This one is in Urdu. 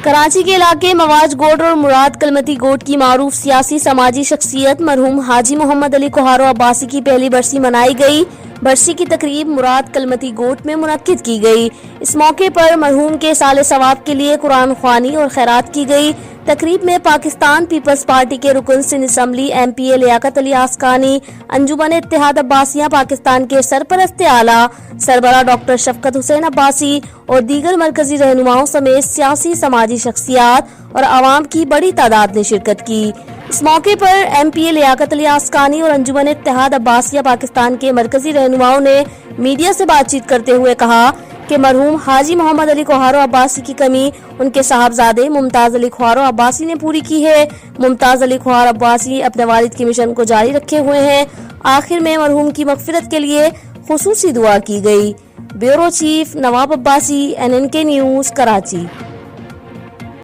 کراچی کے علاقے مواج گوٹ اور مراد کلمتی گوٹ کی معروف سیاسی سماجی شخصیت مرحوم حاجی محمد علی کوہارو عباسی کی پہلی برسی منائی گئی۔ برسی کی تقریب مراد کلمتی گوٹ میں منعقد کی گئی۔ اس موقع پر مرحوم کے سال ثواب کے لیے قرآن خوانی اور خیرات کی گئی۔ تقریب میں پاکستان پیپلز پارٹی کے رکن سندھ اسمبلی MP لیاقت علی آسکانی، انجمن اتحاد عباسیہ پاکستان کے سرپرست اعلیٰ سربراہ ڈاکٹر شفقت حسین عباسی اور دیگر مرکزی رہنماؤں سمیت سیاسی سماجی شخصیات اور عوام کی بڑی تعداد نے شرکت کی۔ اس موقع پر MP لیاقت علی آسکانی اور انجمن اتحاد عباسیہ پاکستان کے مرکزی رہنماؤں نے میڈیا سے بات چیت کرتے ہوئے کہا کہ مرحوم حاجی محمد علی کوہارو عباسی کی کمی ان کے صاحبزادے ممتاز علی کوہارو عباسی نے پوری کی ہے۔ ممتاز علی کوہارو عباسی اپنے والد کی مشن کو جاری رکھے ہوئے ہیں۔ آخر میں مرحوم کی مغفرت کے لیے خصوصی دعا کی گئی۔ بیورو چیف نواب عباسی، NNK نیوز، کراچی۔